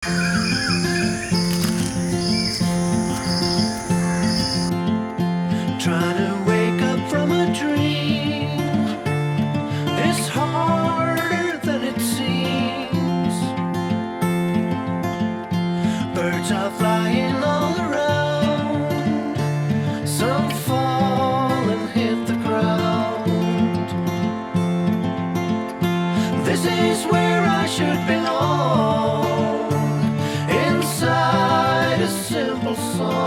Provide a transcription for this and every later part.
Trying to wake up from a dream is harder than it seems. Birds are flying all around, some fall and hit the ground. This is where I should belong, inside a simple song.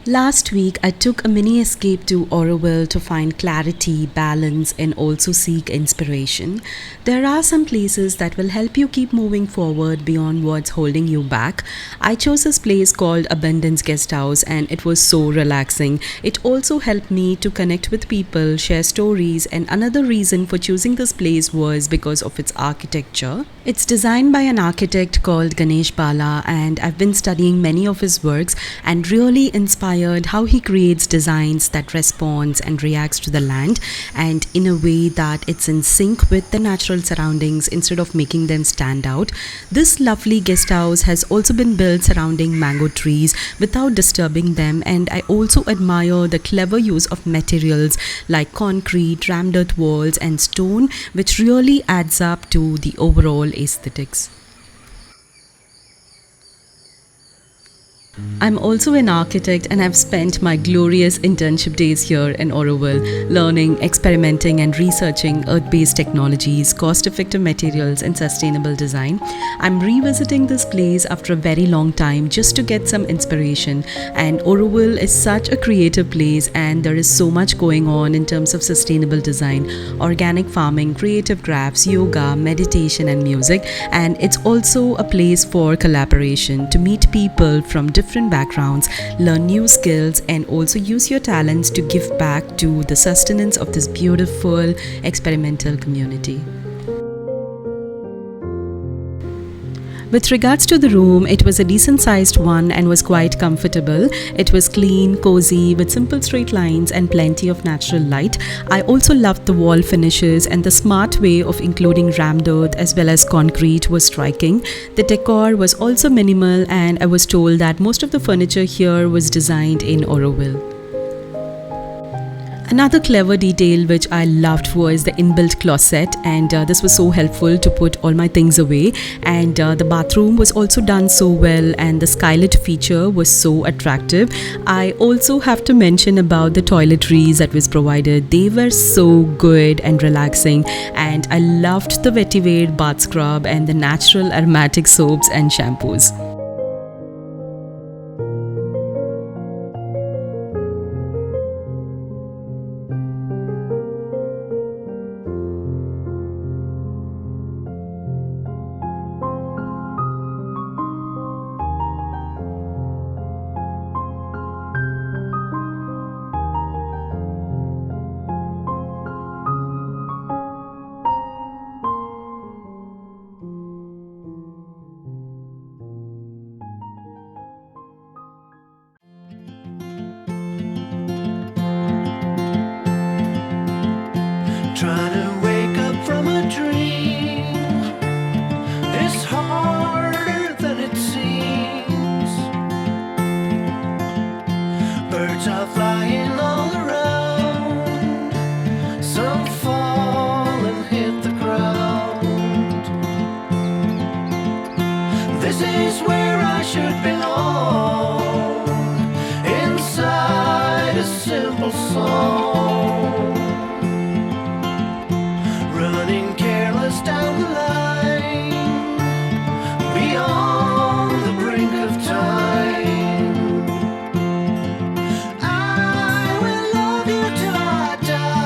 Last week, I took a mini escape to Auroville to find clarity, balance, and also seek inspiration. There are some places that will help you keep moving forward beyond what's holding you back. I chose this place called Abundance Guest House, and it was so relaxing. It also helped me to connect with people, share stories, and another reason for choosing this place was because of its architecture. It's designed by an architect called Ganesh Bala, and I've been studying many of his works and really inspired how he creates designs that responds and reacts to the land and in a way that it's in sync with the natural surroundings instead of making them stand out. This lovely guest house has also been built surrounding mango trees without disturbing them, and I also admire the clever use of materials like concrete, rammed earth walls and stone, which really adds up to the overall aesthetics. I'm also an architect and I've spent my glorious internship days here in Auroville, learning, experimenting and researching earth-based technologies, cost-effective materials and sustainable design. I'm revisiting this place after a very long time just to get some inspiration, and Auroville is such a creative place and there is so much going on in terms of sustainable design, organic farming, creative crafts, yoga, meditation and music, and it's also a place for collaboration to meet people from different backgrounds, learn new skills, and also use your talents to give back to the sustenance of this beautiful experimental community. With regards to the room, it was a decent sized one and was quite comfortable. It was clean, cozy, with simple straight lines and plenty of natural light. I also loved the wall finishes, and the smart way of including rammed earth as well as concrete was striking. The decor was also minimal, and I was told that most of the furniture here was designed in Auroville. Another clever detail which I loved was the inbuilt closet, and this was so helpful to put all my things away, and the bathroom was also done so well, and the skylit feature was so attractive. I also have to mention about the toiletries that was provided. They were so good and relaxing, and I loved the vetiver bath scrub and the natural aromatic soaps and shampoos. Trying to wake up from a dream is harder than it seems. Birds are flying all around, some fall and hit the ground. This is where I should belong, inside a simple song. Running careless down the line, beyond the brink of time. I will love you till I die.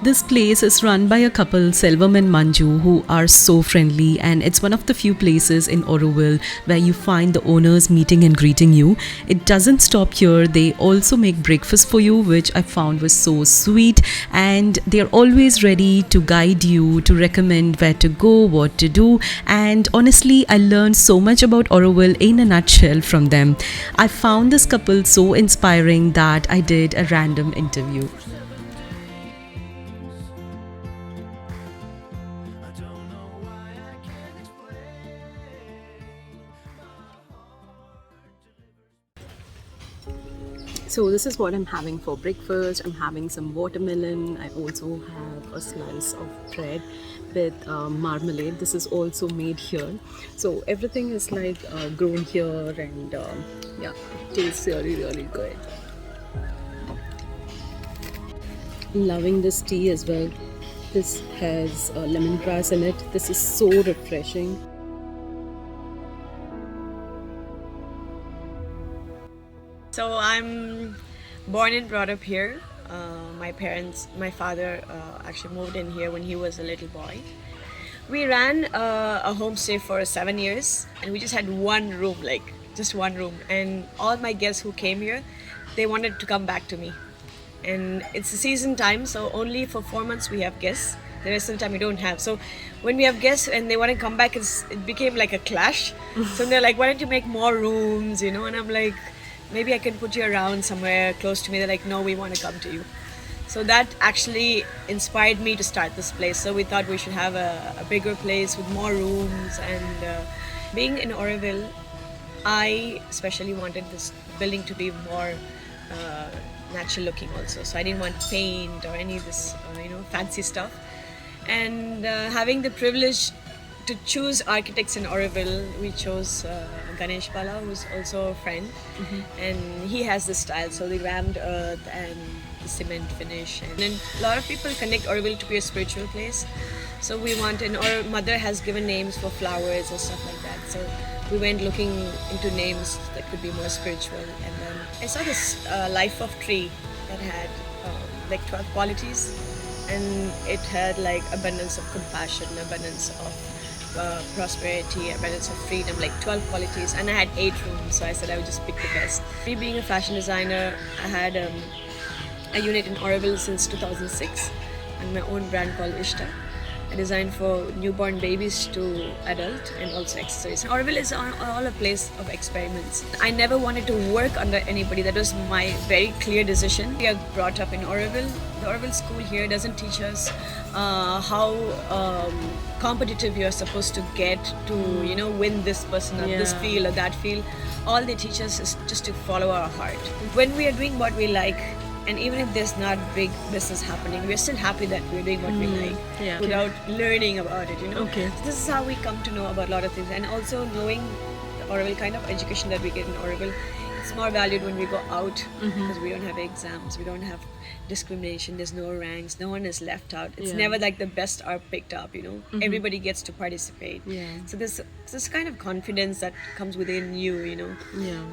This place is run by a couple, Selvam and Manju, who are so friendly, and it's one of the few places in Auroville where you find the owners meeting and greeting you. It doesn't stop here. They also make breakfast for you, which I found was so sweet, and they're always ready to guide you, to recommend where to go, what to do, and honestly, I learned so much about Auroville in a nutshell from them. I found this couple so inspiring that I did a random interview. So this is what I'm having for breakfast. I'm having some watermelon. I also have a slice of bread with marmalade. This is also made here. So everything is like grown here, and yeah, it tastes really, really good. Loving this tea as well. This has lemongrass in it. This is so refreshing. So I'm born and brought up here. My father actually moved in here when he was a little boy. We ran a homestay for 7 years, and we just had one room, like just one room. And all my guests who came here, they wanted to come back to me. And it's the season time, so only for 4 months we have guests. The rest of the time we don't have. So when we have guests and they want to come back, it became like a clash. So they're like, why don't you make more rooms, you know? And I'm like, maybe I can put you around somewhere close to me. They're like, no, we want to come to you. So that actually inspired me to start this place. So we thought we should have a bigger place with more rooms. And being in Auroville, I especially wanted this building to be more natural looking also. So I didn't want paint or any of this, fancy stuff. And having the privilege to choose architects in Auroville, we chose Ganesh Bala, who's also a friend, and he has the style. So the rammed earth and the cement finish, and then a lot of people connect Auroville to be a spiritual place. So we want, and our mother has given names for flowers and stuff like that. So we went looking into names that could be more spiritual, and then I saw this life of tree that had like 12 qualities, and it had like abundance of compassion, abundance of prosperity, abundance of freedom, like 12 qualities. And I had 8 rooms, so I said I would just pick the best. Me being a fashion designer, I had a unit in Auroville since 2006 and my own brand called Ishta. I designed for newborn babies to adult and also accessories. Auroville is all a place of experiments. I never wanted to work under anybody. That was my very clear decision. We are brought up in Auroville. The Auroville school here doesn't teach us how competitive you're supposed to get to, win this person or this field or that field. All they teach us is just to follow our heart. When we are doing what we like, and even if there's not big business happening, we're still happy that we're doing what we like without learning about it, Okay. So this is how we come to know about a lot of things. And also knowing the Auroville kind of education that we get in Auroville, it's more valued when we go out because we don't have exams, we don't have discrimination, there's no ranks, no one is left out. It's never like the best are picked up, Everybody gets to participate. So this kind of confidence that comes within you,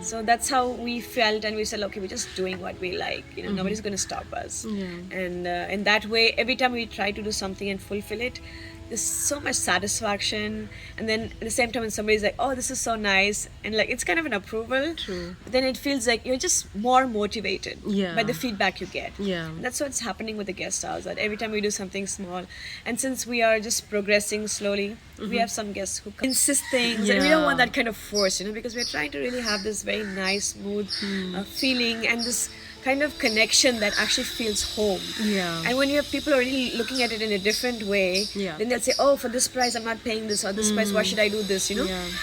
So that's how we felt, and we said, okay, we're just doing what we like, nobody's going to stop us. And in that way, every time we try to do something and fulfill it, there's so much satisfaction. And then at the same time when somebody's like, oh, this is so nice, and like it's kind of an approval. True. But then it feels like you're just more motivated by the feedback you get. And that's what's happening with the guest house, that every time we do something small, and since we are just progressing slowly, we have some guests who insist things, and we don't want that kind of force, because we're trying to really have this very nice, smooth feeling, and this kind of connection that actually feels home. And when you have people already looking at it in a different way, then they'll say, oh, for this price I'm not paying this, or this price why should I do this,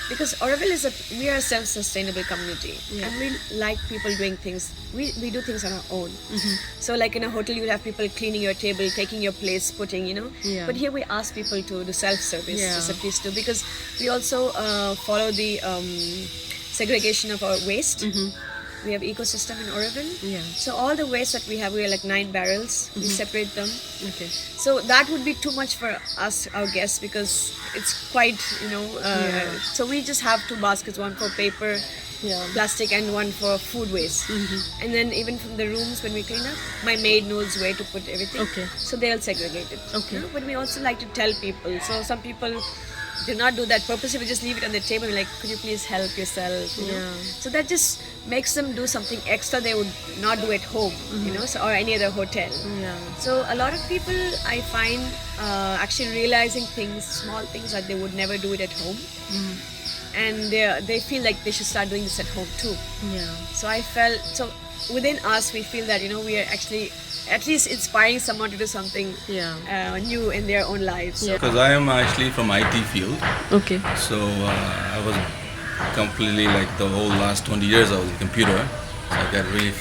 because Auroville we are a self-sustainable community, and we like people doing things. We do things on our own. So like in a hotel you have people cleaning your table, taking your place, putting, but here we ask people to do self-service, just at least do, because we also follow the segregation of our waste. We have ecosystem in Auroville. So all the waste that we have are like 9 barrels. We separate them. So that would be too much for us, our guests, because it's quite, so we just have 2 baskets, one for paper, plastic, and one for food waste. And then even from the rooms when we clean up, my maid knows where to put everything. So they'll segregate it. But we also like to tell people. So some people do not do that purposely, we just leave it on the table, like, could you please help yourself, so that just makes them do something extra they would not do at home, or any other hotel. So a lot of people, I find, actually realizing small things that they would never do it at home, and they feel like they should start doing this at home too. So I felt, so within us we feel that we are actually at least inspiring someone to do something new in their own lives. Because I am actually from IT field. So I was completely, like the whole last 20 years I was in computer. So I got really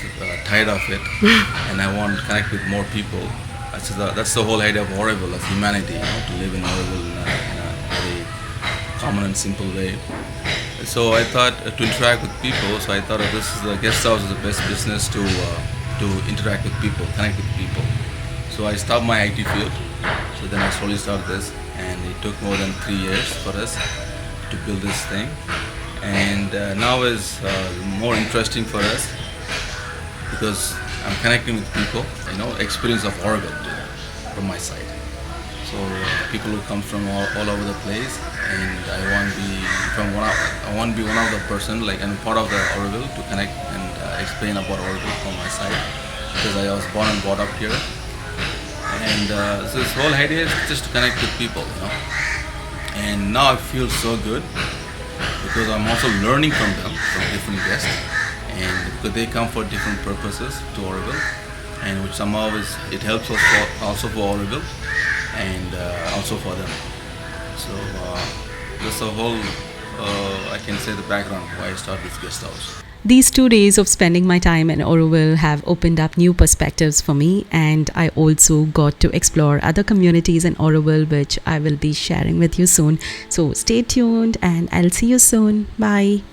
tired of it, and I want to connect with more people. That's the whole idea of Auroville, as humanity, to live in Auroville in a very common and simple way. So I thought to interact with people. So I thought this is the guest house is the best business to interact with people, connect with people. So I stopped my IT field. So then I slowly started this, and it took more than 3 years for us to build this thing. And now is more interesting for us because I'm connecting with people, experience of Auroville from my side. So people who come from all over the place, and I want to be one of the person, and part of the Auroville to connect and explain about Auroville from my side because I was born and brought up here. And so this whole idea is just to connect with people, And now I feel so good because I'm also learning from them, from different guests, and because they come for different purposes to Auroville, and which somehow it helps us also for Auroville, and also for them. So that's the whole, I can say, the background why I started this guest house. These 2 days of spending my time in Auroville have opened up new perspectives for me, and I also got to explore other communities in Auroville, which I will be sharing with you soon. So stay tuned, and I'll see you soon. Bye.